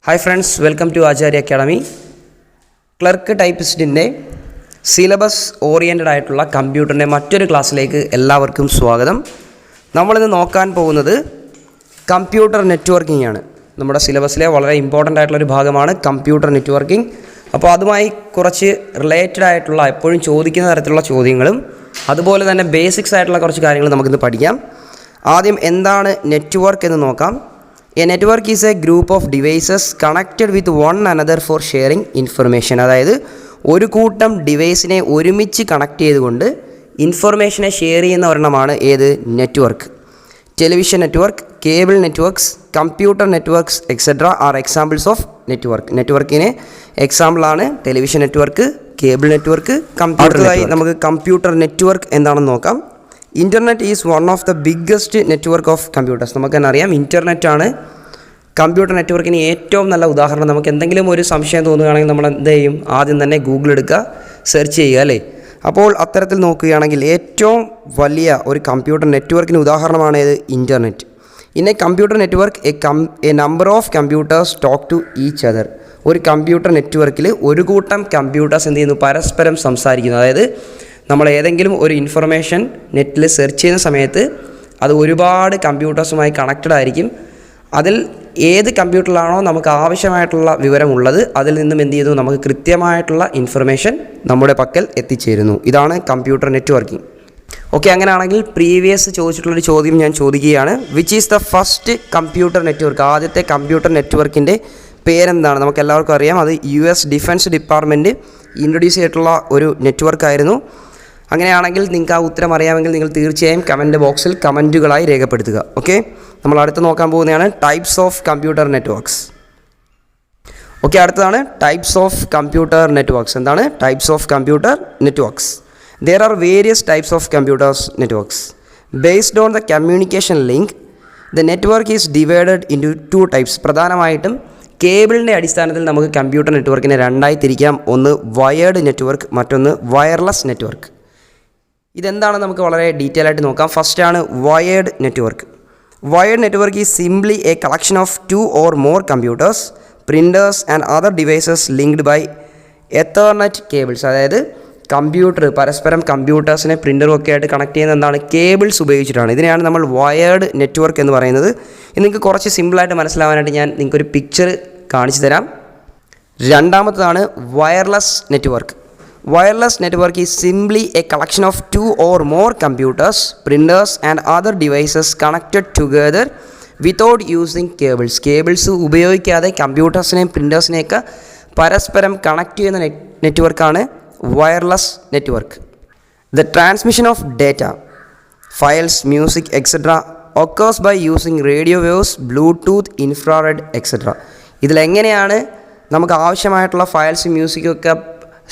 Hi friends, welcome to Acharya academy. Clerk ടൈപ്പിസ്റ്റിൻ്റെ syllabus oriented ആയിട്ടുള്ള കമ്പ്യൂട്ടറിൻ്റെ മറ്റൊരു ക്ലാസ്സിലേക്ക് എല്ലാവർക്കും സ്വാഗതം. നമ്മളിന്ന് നോക്കാൻ പോകുന്നത് കമ്പ്യൂട്ടർ നെറ്റ്വർക്കിംഗ് ആണ്. നമ്മുടെ സിലബസിലെ വളരെ ഇമ്പോർട്ടൻ്റ് ആയിട്ടുള്ളൊരു ഭാഗമാണ് കമ്പ്യൂട്ടർ നെറ്റ്വർക്കിംഗ്. അപ്പോൾ അതുമായി കുറച്ച് റിലേറ്റഡ് ആയിട്ടുള്ള എപ്പോഴും ചോദിക്കുന്ന തരത്തിലുള്ള ചോദ്യങ്ങളും അതുപോലെ തന്നെ ബേസിക്സ് ആയിട്ടുള്ള കുറച്ച് കാര്യങ്ങൾ നമുക്കിന്ന് പഠിക്കാം. ആദ്യം എന്താണ് നെറ്റ്വർക്ക് എന്ന് നോക്കാം. A network is a group of devices connected with one another for sharing information. അതായത് ഒരു കൂട്ടം ഡിവൈസിനെ ഒരുമിച്ച് കണക്ട് ചെയ്തുകൊണ്ട് ഇൻഫർമേഷനെ ഷെയർ ചെയ്യുന്ന ഒരെണ്ണമാണ് ഏത് network. Television network, cable networks, computer networks etcetera are examples of network. നെറ്റ്വർക്കിന് എക്സാമ്പിളാണ് television network, cable network, computer. നമുക്ക് കമ്പ്യൂട്ടർ നെറ്റ്വർക്ക് എന്താണെന്ന് നോക്കാം. Internet is one of the biggest network of computers. നമുക്ക് തന്നെ അറിയാം, ഇൻ്റർനെറ്റാണ് കമ്പ്യൂട്ടർ നെറ്റ്വർക്കിന് ഏറ്റവും നല്ല ഉദാഹരണം. നമുക്ക് എന്തെങ്കിലും ഒരു സംശയം തോന്നുകയാണെങ്കിൽ നമ്മൾ എന്ത് ചെയ്യും? ആദ്യം തന്നെ ഗൂഗിൾ എടുക്കുക, സെർച്ച് ചെയ്യുക അല്ലേ. അപ്പോൾ അത്തരത്തിൽ നോക്കുകയാണെങ്കിൽ ഏറ്റവും വലിയ ഒരു കമ്പ്യൂട്ടർ നെറ്റ്വർക്കിന് ഉദാഹരണമാണ് ഏത്? Internet. In a computer network a number of computers talk to each other. ഒരു കമ്പ്യൂട്ടർ നെറ്റ്വർക്കിൽ ഒരു കൂട്ടം കമ്പ്യൂട്ടേഴ്സ് എന്ത് ചെയ്യുന്നു? പരസ്പരം സംസാരിക്കുന്നു. അതായത് നമ്മൾ ഏതെങ്കിലും ഒരു ഇൻഫർമേഷൻ നെറ്റിൽ സെർച്ച് ചെയ്യുന്ന സമയത്ത് അത് ഒരുപാട് കമ്പ്യൂട്ടേഴ്സുമായി കണക്റ്റഡ് ആയിരിക്കും. അതിൽ ഏത് കമ്പ്യൂട്ടറിലാണോ നമുക്ക് ആവശ്യമായിട്ടുള്ള വിവരമുള്ളത് അതിൽ നിന്നും എന്ത് ചെയ്യുന്നു? നമുക്ക് കൃത്യമായിട്ടുള്ള ഇൻഫർമേഷൻ നമ്മുടെ പക്കൽ എത്തിച്ചേരുന്നു. ഇതാണ് കമ്പ്യൂട്ടർ നെറ്റ്വർക്കിംഗ്. ഓക്കെ, അങ്ങനെയാണെങ്കിൽ പ്രീവിയസ് ചോദിച്ചിട്ടുള്ളൊരു ചോദ്യം ഞാൻ ചോദിക്കുകയാണ്. Which is the first computer network? ആദ്യത്തെ കമ്പ്യൂട്ടർ നെറ്റ്വർക്കിൻ്റെ പേരെന്താണ്? നമുക്ക് എല്ലാവർക്കും അറിയാം, അത് US ഡിഫൻസ് ഡിപ്പാർട്ട്മെൻറ്റ് ഇൻട്രൊഡ്യൂസ് ചെയ്തിട്ടുള്ള ഒരു നെറ്റ്വർക്കായിരുന്നു. അങ്ങനെയാണെങ്കിൽ നിങ്ങൾക്ക് ആ ഉത്തരം അറിയാമെങ്കിൽ നിങ്ങൾ തീർച്ചയായും കമൻറ്റ് ബോക്സിൽ കമൻറ്റുകളായി രേഖപ്പെടുത്തുക. ഓക്കെ, നമ്മൾ അടുത്ത് നോക്കാൻ പോകുന്നതാണ് types of computer networks. Okay, അടുത്തതാണ് ടൈപ്സ് ഓഫ് കമ്പ്യൂട്ടർ നെറ്റ്വർക്ക്സ്. എന്താണ് types of computer networks? There are various types of computer networks. Based on the communication link, the network is divided into two types. പ്രധാനമായിട്ടും കേബിളിൻ്റെ അടിസ്ഥാനത്തിൽ നമുക്ക് computer നെറ്റ്വർക്കിനെ രണ്ടായി തിരിക്കാം. ഒന്ന് wired network, മറ്റൊന്ന് വയർലെസ് നെറ്റ്വർക്ക്. ഇതെന്താണ് നമുക്ക് വളരെ ഡീറ്റെയിൽ ആയിട്ട് നോക്കാം. ഫസ്റ്റാണ് wired network. Wired network is simply a collection of 2 or more computers, printers and other devices linked by Ethernet cables. അതായത് കമ്പ്യൂട്ടർ പരസ്പരം കമ്പ്യൂട്ടേഴ്സിനെ പ്രിൻ്ററും ഒക്കെ ആയിട്ട് കണക്ട് ചെയ്യുന്ന എന്താണ്? കേബിൾസ് ഉപയോഗിച്ചിട്ടാണ്. ഇതിനെയാണ് നമ്മൾ വയേർഡ് നെറ്റ്വർക്ക് എന്ന് പറയുന്നത്. ഇത് നിങ്ങൾക്ക് കുറച്ച് സിമ്പിളായിട്ട് മനസ്സിലാവാനായിട്ട് ഞാൻ നിങ്ങൾക്കൊരു പിക്ചർ കാണിച്ചു തരാം. രണ്ടാമത്തതാണ് wireless network. Wireless network is simply a collection of 2 or more computers, printers and other devices connected together without using cables. Cables ഉപയോഗിക്കാതെ കമ്പ്യൂട്ടേഴ്സിനെയും പ്രിൻറ്റേഴ്സിനെയൊക്കെ പരസ്പരം കണക്ട് ചെയ്യുന്ന നെറ്റ്വർക്കാണ് wireless network. The transmission of data, files, music, etc. occurs by using radio waves, Bluetooth, infrared, etc. ഇതിലെങ്ങനെയാണ് നമുക്ക് ആവശ്യമായിട്ടുള്ള files മ്യൂസിക്കൊക്കെ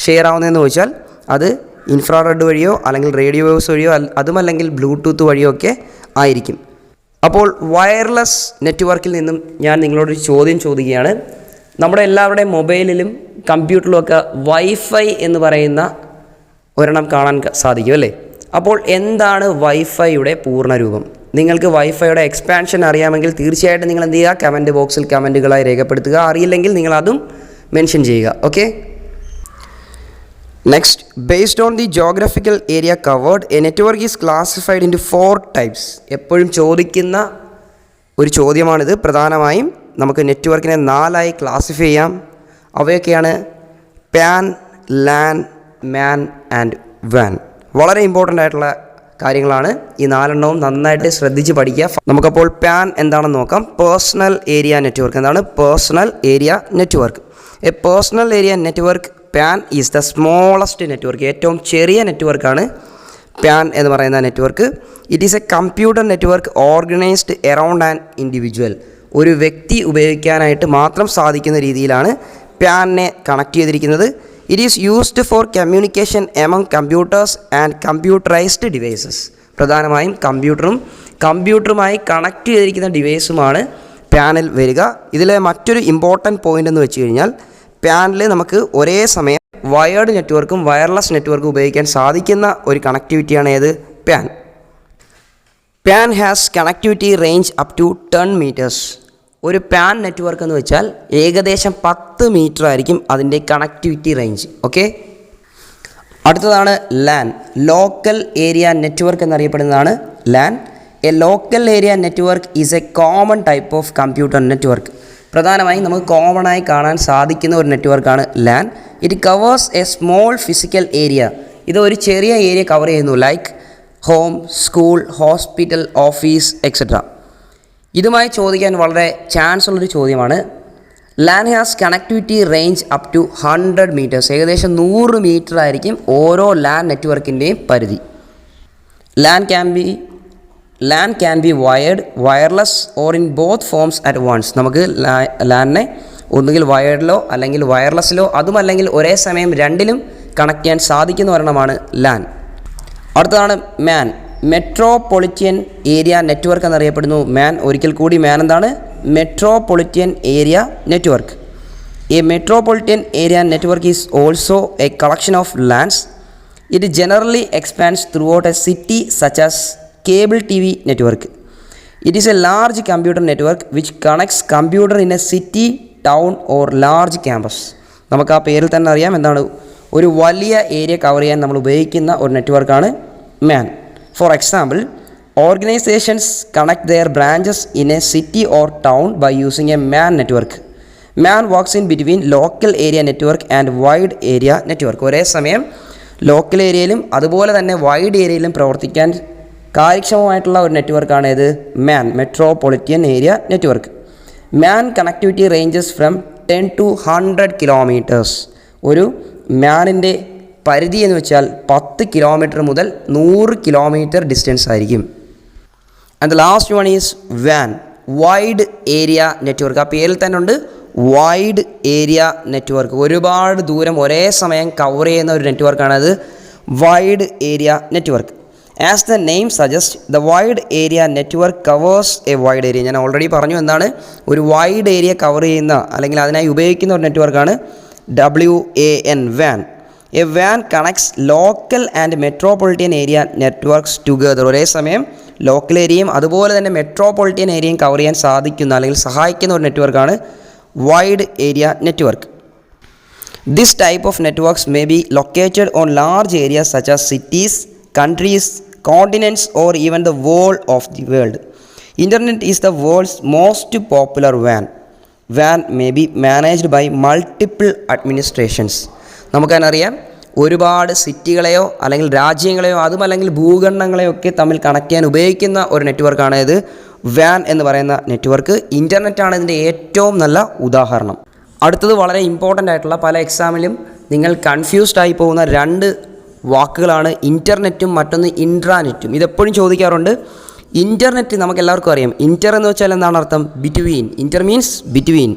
share ആവുന്നതെന്ന് ചോദിച്ചാൽ അത് infrared വഴിയോ അല്ലെങ്കിൽ റേഡിയോ വേവ്സ് വഴിയോ അതുമല്ലെങ്കിൽ ബ്ലൂടൂത്ത് വഴിയോ ഒക്കെ ആയിരിക്കും. അപ്പോൾ വയർലെസ് നെറ്റ്വർക്കിൽ നിന്നും ഞാൻ നിങ്ങളോടൊരു ചോദ്യം ചോദിക്കുകയാണ്. നമ്മുടെ എല്ലാവരുടെയും മൊബൈലിലും കമ്പ്യൂട്ടറിലും ഒക്കെ വൈഫൈ എന്ന് പറയുന്ന ഒരെണ്ണം കാണാൻ സാധിക്കും അല്ലേ? അപ്പോൾ എന്താണ് വൈഫൈയുടെ പൂർണ്ണരൂപം? നിങ്ങൾക്ക് വൈഫൈയുടെ എക്സ്പാൻഷൻ അറിയാമെങ്കിൽ തീർച്ചയായിട്ടും നിങ്ങൾ എന്ത് ചെയ്യുക? കമൻറ്റ് ബോക്സിൽ കമൻറ്റുകളായി രേഖപ്പെടുത്തുക. അറിയില്ലെങ്കിൽ നിങ്ങൾ അതും മെൻഷൻ ചെയ്യുക. Okay, next, based on the geographical area covered, a network is classified into 4 types. എപ്പോഴും ചോദിക്കുന്ന ഒരു ചോദ്യമാണിത്. പ്രധാനമായും നമുക്ക് നെറ്റ്വർക്കിനെ 4ആയി ക്ലാസിഫൈ ചെയ്യാം. അവയൊക്കെയാണ് പാൻ, ലാൻ, മാൻ ആൻഡ് വാൻ. വളരെ ഇമ്പോർട്ടൻ്റ് ആയിട്ടുള്ള കാര്യങ്ങളാണ്. ഈ 4എണ്ണവും നന്നായിട്ട് ശ്രദ്ധിച്ച് പഠിക്കുക. നമുക്കപ്പോൾ പാൻ എന്താണെന്ന് നോക്കാം. Personal area network. എന്താണ് personal area network? A personal area network PAN is the smallest network. ഏറ്റവും ചെറിയ നെറ്റ്വർക്കാണ് പാൻ എന്ന് പറയുന്ന network. It is a computer network organized around an individual. ഒരു വ്യക്തി ഉപയോഗിക്കാനായിട്ട് മാത്രം സാധിക്കുന്ന രീതിയിലാണ് പാനിനെ കണക്ട് ചെയ്തിരിക്കുന്നത്. It is used for communication among computers and computerized devices. പ്രധാനമായും കമ്പ്യൂട്ടറുമായി കണക്ട് ചെയ്തിരിക്കുന്ന ഡിവൈസുമാണ് പാനിൽ വരിക. ഇതിലെ മറ്റൊരു ഇമ്പോർട്ടൻറ്റ് പോയിൻ്റ് എന്ന് വെച്ച് കഴിഞ്ഞാൽ പാനിൽ നമുക്ക് ഒരേ സമയം വയേർഡ് നെറ്റ്വർക്കും വയർലെസ് നെറ്റ്വർക്കും ഉപയോഗിക്കാൻ സാധിക്കുന്ന ഒരു കണക്ടിവിറ്റിയാണ് ഏത്? PAN. PAN has connectivity range up to 10 metres. ഒരു പാൻ നെറ്റ്വർക്ക് എന്ന് വെച്ചാൽ ഏകദേശം 10 മീറ്റർ ആയിരിക്കും അതിൻ്റെ കണക്ടിവിറ്റി റേഞ്ച്. ഓക്കെ, അടുത്തതാണ് ലാൻ. ലോക്കൽ ഏരിയ നെറ്റ്വർക്ക് എന്നറിയപ്പെടുന്നതാണ് LAN. A local area network is a common type of computer network. പ്രധാനമായും നമുക്ക് കോമണായി കാണാൻ സാധിക്കുന്ന ഒരു നെറ്റ്വർക്കാണ് LAN. It covers a small physical area. ഇത് ഒരു ചെറിയ ഏരിയ കവർ ചെയ്യുന്നു, like home, school, hospital, office etcetera. ഇതുമായി ചോദിക്കാൻ വളരെ ചാൻസ് ഉള്ളൊരു ചോദ്യമാണ്. LAN has connectivity range up to 100 metres. ഏകദേശം 100 മീറ്റർ ആയിരിക്കും ഓരോ ലാൻ നെറ്റ്വർക്കിൻ്റെയും പരിധി. LAN can be wired, wireless or in both forms at once. നമുക്ക് ലാനിനെ ഒന്നുകിൽ വയർഡിലോ അല്ലെങ്കിൽ വയർലെസ്സിലോ അതുമല്ലെങ്കിൽ ഒരേ സമയം രണ്ടിലും കണക്ട് ചെയ്യാൻ സാധിക്കുന്ന ഒരെണ്ണമാണ് ലാൻ. അടുത്തതാണ് മാൻ. മെട്രോപൊളിറ്റൻ ഏരിയ നെറ്റ്വർക്ക് എന്നറിയപ്പെടുന്നു മാൻ. ഒരിക്കൽ കൂടി മാൻ എന്താണ്? Metropolitan area network. A metropolitan area network is also A collection of lands. It generally expands through out A city such as cable TV network. It is A large computer network which connects computer in a city, town or large campus. നമുക്ക് ആ പേരിൽ തന്നെ അറിയാം എന്താണ്, ഒരു വലിയ area cover ചെയ്യാൻ നമ്മൾ ഉപയോഗിക്കുന്ന ഒരു നെറ്റ്വർക്കാണ് MAN. For example, organisations connect their branches in a city or town by using a MAN network. MAN works in between local area network and wide area network. ഒരേ സമയം ലോക്കൽ ഏരിയയിലും അതുപോലെ തന്നെ വൈഡ് ഏരിയയിലും പ്രവർത്തിക്കാൻ കാര്യക്ഷമമായിട്ടുള്ള ഒരു നെറ്റ്വർക്കാണ് ഇത് MAN, metropolitan area network. MAN connectivity ranges from 10 to 100 kilometres. ഒരു മാനിൻ്റെ പരിധി എന്ന് വെച്ചാൽ 10 കിലോമീറ്റർ മുതൽ 100 കിലോമീറ്റർ ഡിസ്റ്റൻസ് ആയിരിക്കും. And the last one is വാൻ, വൈഡ് ഏരിയ നെറ്റ്വർക്ക്. ആ പേരിൽ തന്നെ ഉണ്ട് വൈഡ് ഏരിയ നെറ്റ്വർക്ക്. ഒരുപാട് ദൂരം ഒരേ സമയം കവർ ചെയ്യുന്ന ഒരു നെറ്റ്വർക്കാണത് wide area network. As the name suggest, the wide area network covers a wide area. ഞാൻ ഓൾറെഡി പറഞ്ഞു എന്താണ്, ഒരു വൈഡ് ഏരിയ കവർ ചെയ്യുന്ന അല്ലെങ്കിൽ അതിനായി ഉപയോഗിക്കുന്ന ഒരു നെറ്റ്വർക്കാണ് WAN, van. A van connects local and metropolitan area networks together. ഒരേ സമയം ലോക്കൽ ഏരിയയും അതുപോലെ തന്നെ മെട്രോപൊളിറ്റൻ ഏരിയയും കവർ ചെയ്യാൻ സാധിക്കുന്ന അല്ലെങ്കിൽ സഹായിക്കുന്ന ഒരു നെറ്റ്വർക്കാണ് wide area network. This type of networks may be located on large areas such as cities, countries, continents or even the whole of the world. Internet is the world's most popular WAN. WAN may be managed by multiple administrations. നമുക്കറിയാം ഒരുപാട് സിറ്റികളെയോ അല്ലെങ്കിൽ രാജ്യങ്ങളെയോ അതുമല്ലെങ്കിൽ ഭൂഖണ്ഡങ്ങളെയോ ഒക്കെ തമ്മിൽ connect ചെയ്യാൻ ഉപയോഗിക്കുന്ന ഒരു നെറ്റ്വർക്കാണ് ഇത് WAN എന്ന് പറയുന്ന നെറ്റ്വർക്ക്. ഇൻ്റർനെറ്റാണ് ഇതിൻ്റെ ഏറ്റവും നല്ല ഉദാഹരണം. അടുത്തത് വളരെ ഇമ്പോർട്ടൻ്റ് ആയിട്ടുള്ള പല എക്സാമിലും നിങ്ങൾ കൺഫ്യൂസ്ഡ് ആയി പോകുന്ന രണ്ട് വാക്കുകളാണ് ഇൻ്റർനെറ്റും മറ്റൊന്ന് ഇൻട്രാനെറ്റും. ഇതെപ്പോഴും ചോദിക്കാറുണ്ട്. ഇൻ്റർനെറ്റ് നമുക്ക് എല്ലാവർക്കും അറിയാം. ഇൻ്റർ എന്ന് വെച്ചാൽ എന്താണ് അർത്ഥം? Between. Inter means between.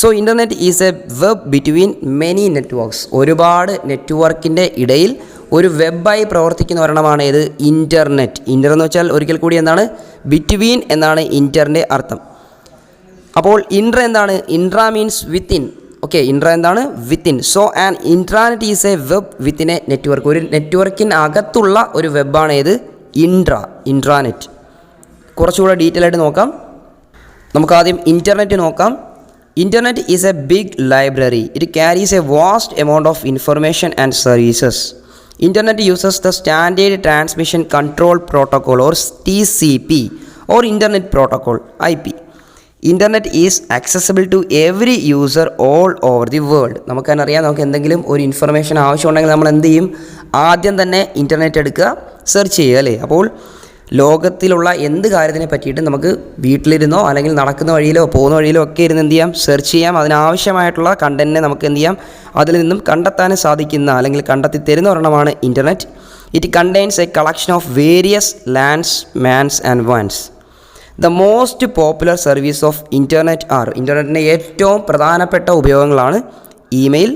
So internet is a web between many networks. ഒരുപാട് നെറ്റ്വർക്കിൻ്റെ ഇടയിൽ ഒരു വെബായി പ്രവർത്തിക്കുന്ന ഒരെണ്ണമാണ് ഇത് ഇൻ്റർനെറ്റ്. ഇൻ്റർ എന്ന് വെച്ചാൽ ഒരിക്കൽ കൂടി എന്താണ്? ബിറ്റ്വീൻ എന്നാണ് ഇൻ്ററിൻ്റെ അർത്ഥം. അപ്പോൾ ഇൻട്ര എന്താണ്? Intra means within. Okay, intra എന്താണ്? Within. So an intranet is a web within a network. ഒരു നെറ്റ്വർക്കിനകത്തുള്ള ഒരു വെബാണ് ഇത് ഇൻട്രാനെറ്റ്. കുറച്ചുകൂടെ ഡീറ്റെയിൽ ആയിട്ട് നോക്കാം. നമുക്ക് ആദ്യം ഇൻ്റർനെറ്റ് നോക്കാം. Internet is a big library. It carries a vast amount of information and services. Internet uses the standard transmission control protocol or TCP or internet protocol IP. Internet is accessible to every user all over the world. നമുക്കറിയാം, നമുക്ക് എന്തെങ്കിലും ഒരു information ആവശ്യമുണ്ടെങ്കിൽ നമ്മൾ എന്ത് ചെയ്യും? ആദ്യം തന്നെ ഇൻ്റർനെറ്റ് എടുക്കുക, സെർച്ച് ചെയ്യുക, അല്ലേ? അപ്പോൾ ലോകത്തിലുള്ള എന്ത് കാര്യത്തിനെ പറ്റിയിട്ട് നമുക്ക് വീട്ടിലിരുന്നോ അല്ലെങ്കിൽ നടക്കുന്ന വഴിയിലോ പോകുന്ന വഴിയിലോ ഒക്കെ ഇരുന്ന് എന്ത് ചെയ്യാം? സെർച്ച് ചെയ്യാം. അതിനാവശ്യമായിട്ടുള്ള കണ്ടൻറ്റിനെ നമുക്ക് എന്ത് ചെയ്യാം? അതിൽ നിന്നും കണ്ടെത്താൻ സാധിക്കുന്ന അല്ലെങ്കിൽ കണ്ടെത്തി തരുന്ന ഒരെണ്ണമാണ് internet. It contains a collection of various LANs, MANs and WANs. The most popular service of internet are. ഇൻ്റർനെറ്റിൻ്റെ ഏറ്റവും പ്രധാനപ്പെട്ട ഉപയോഗങ്ങളാണ് email,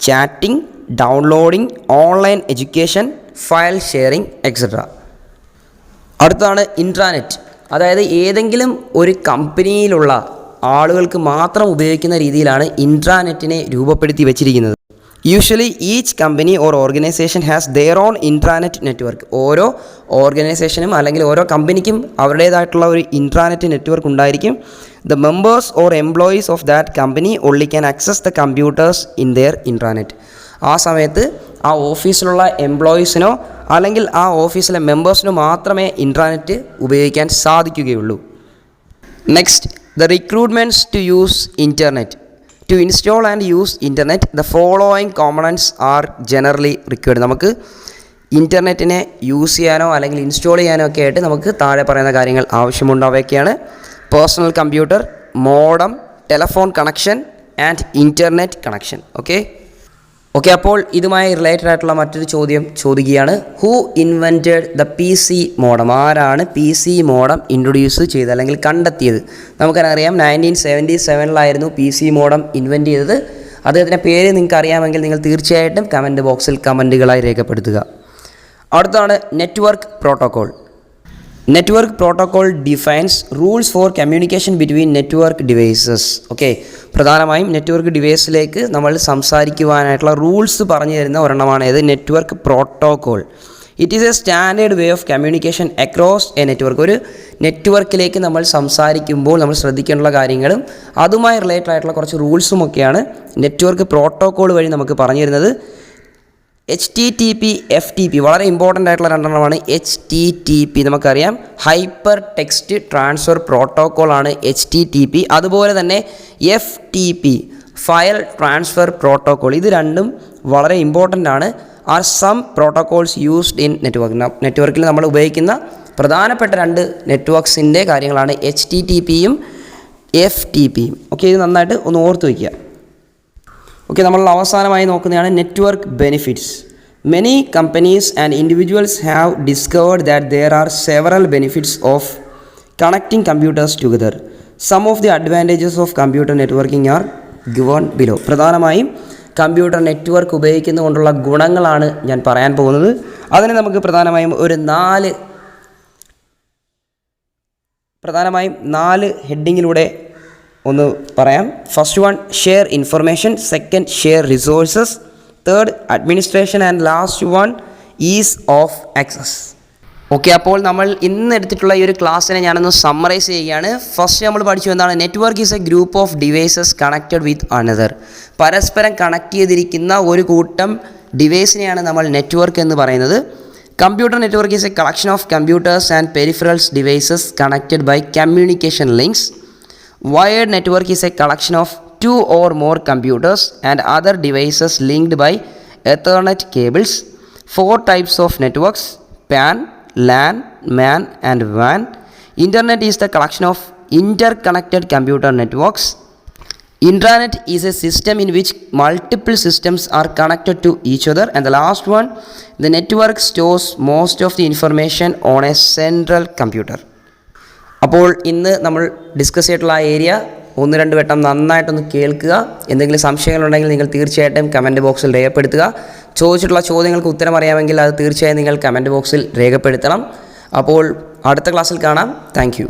chatting, downloading, online education, file sharing etcetera. അടുത്താണ് ഇൻട്രാനെറ്റ്. അതായത് ഏതെങ്കിലും ഒരു കമ്പനിയിലുള്ള ആളുകൾക്ക് മാത്രം ഉപയോഗിക്കുന്ന രീതിയിലാണ് ഇൻട്രാനെറ്റിനെ രൂപപ്പെടുത്തി വെച്ചിരിക്കുന്നത്. Usually each company or organisation has their own intranet network. ഓരോ ഓർഗനൈസേഷനും അല്ലെങ്കിൽ ഓരോ കമ്പനിക്കും അവരുടേതായിട്ടുള്ള ഒരു ഇൻട്രാനെറ്റ് നെറ്റ്വർക്ക് ഉണ്ടായിരിക്കും. The members or employees of that company only can access the computers in there intranet. ആ സമയത്ത് ആ ഓഫീസിലുള്ള എംപ്ലോയീസിനോ അല്ലെങ്കിൽ ആ ഓഫീസിലെ മെമ്പേഴ്സിനോ മാത്രമേ ഇൻട്രാനെറ്റ് ഉപയോഗിക്കാൻ സാധിക്കുകയുള്ളൂ. Next, the recruitments to use internet. To install and use internet, the following components are generally required. നമുക്ക് ഇൻ്റർനെറ്റിനെ യൂസ് ചെയ്യാനോ അല്ലെങ്കിൽ ഇൻസ്റ്റാൾ ചെയ്യാനോ ഒക്കെ ആയിട്ട് നമുക്ക് താഴെ പറയുന്ന കാര്യങ്ങൾ ആവശ്യമുണ്ട്. അവയൊക്കെയാണ് personal computer, modem, telephone connection and internet connection. Okay, അപ്പോൾ ഇതുമായി റിലേറ്റഡ് ആയിട്ടുള്ള മറ്റൊരു ചോദ്യം ചോദിക്കുകയാണ്. Who invented the PC modem? ആരാണ് PC മോഡം ഇൻട്രൊഡ്യൂസ് ചെയ്തത് അല്ലെങ്കിൽ കണ്ടെത്തിയത്? നമുക്കറിയാം 1977 PC മോഡം ഇൻവെൻറ്റ് ചെയ്തത്. അദ്ദേഹത്തിൻ്റെ പേര് നിങ്ങൾക്ക് അറിയാമെങ്കിൽ നിങ്ങൾ തീർച്ചയായിട്ടും കമൻറ്റ് ബോക്സിൽ കമൻറ്റുകളായി രേഖപ്പെടുത്തുക. അടുത്താണ് network protocol. Network protocol defines rules for communication between network devices. പ്രധാനമായും നെറ്റ്വർക്ക് ഡിവൈസിലേക്ക് നമ്മൾ സംസാരിക്കുവാനായിട്ടുള്ള റൂൾസ് പറഞ്ഞു തരുന്ന ഒരെണ്ണമാണ് ഇത് network protocol. It is A standard way of communication across A network. ഒരു നെറ്റ്വർക്കിലേക്ക് നമ്മൾ സംസാരിക്കുമ്പോൾ നമ്മൾ ശ്രദ്ധിക്കേണ്ട കാര്യങ്ങളും അതുമായി റിലേറ്റഡ് ആയിട്ടുള്ള കുറച്ച് റൂൾസും ഒക്കെയാണ് നെറ്റ്വർക്ക് പ്രോട്ടോക്കോൾ വഴി നമുക്ക് പറഞ്ഞു തരുന്നത്. HTTP, FTP വളരെ ഇമ്പോർട്ടൻ്റ് ആയിട്ടുള്ള രണ്ടെണ്ണമാണ്. HTTP നമുക്കറിയാം ഹൈപ്പർ ടെക്സ്റ്റ് ട്രാൻസ്ഫർ പ്രോട്ടോക്കോളാണ് HTTP. അതുപോലെ തന്നെ FTP ഫയൽ ട്രാൻസ്ഫർ പ്രോട്ടോക്കോൾ. ഇത് രണ്ടും വളരെ ഇമ്പോർട്ടൻ്റ് ആണ്. Are some protocols used in network. നെറ്റ്വർക്കിൽ നമ്മൾ ഉപയോഗിക്കുന്ന പ്രധാനപ്പെട്ട രണ്ട് നെറ്റ്വർക്ക്സിൻ്റെ കാര്യങ്ങളാണ് HTTPയും FTPയും. ഇത് നന്നായിട്ട് ഒന്ന് ഓർത്ത് വയ്ക്കുക. നമ്മൾ അവസാനമായി നോക്കുന്നതാണ് network benefits. Many companies and individuals have discovered that there are several benefits of connecting computers together. Some of the advantages of computer networking are given below. പ്രധാനമായും കമ്പ്യൂട്ടർ നെറ്റ്വർക്ക് ഉപയോഗിക്കുന്നതുകൊണ്ടുള്ള ഗുണങ്ങളാണ് ഞാൻ പറയാൻ പോകുന്നത്. അതിന് നമുക്ക് പ്രധാനമായും നാല് ഹെഡിങ്ങിലൂടെ ഒന്ന് പറയാം. First one, share information. Second, share resources. Third, administration. And last one, is of access. അപ്പോൾ നമ്മൾ ഇന്ന് എടുത്തിട്ടുള്ള ഈ ഒരു ക്ലാസ്സിനെ ഞാനൊന്ന് സമ്മറൈസ് ചെയ്യുകയാണ്. ഫസ്റ്റ് നമ്മൾ പഠിച്ചു എന്താണ്? Network is a group of devices connected with another. പരസ്പരം കണക്ട് ചെയ്തിരിക്കുന്ന ഒരു കൂട്ടം ഡിവൈസിനെയാണ് നമ്മൾ നെറ്റ്വർക്ക് എന്ന് പറയുന്നത്. Computer network is a collection of computers and peripherals devices connected by communication links. Wired network is a collection of two or more computers and other devices linked by Ethernet cables. Four types of networks: PAN, LAN, MAN and WAN. Internet is the collection of interconnected computer networks. Intranet is a system in which multiple systems are connected to each other. And the last one, the network stores most of the information on a central computer. അപ്പോൾ ഇന്ന് നമ്മൾ discuss ചെയ്തിട്ടുള്ള ആ area 1-2 വട്ടം നന്നായിട്ടൊന്ന് കേൾക്കുക. എന്തെങ്കിലും സംശയങ്ങളുണ്ടെങ്കിൽ നിങ്ങൾ തീർച്ചയായിട്ടും കമൻറ്റ് ബോക്സിൽ രേഖപ്പെടുത്തുക. ചോദിച്ചിട്ടുള്ള ചോദ്യങ്ങൾക്ക് ഉത്തരം അറിയാമെങ്കിൽ അത് തീർച്ചയായും നിങ്ങൾ കമൻറ്റ് ബോക്സിൽ രേഖപ്പെടുത്തണം. അപ്പോൾ അടുത്ത ക്ലാസ്സിൽ കാണാം. Thank you.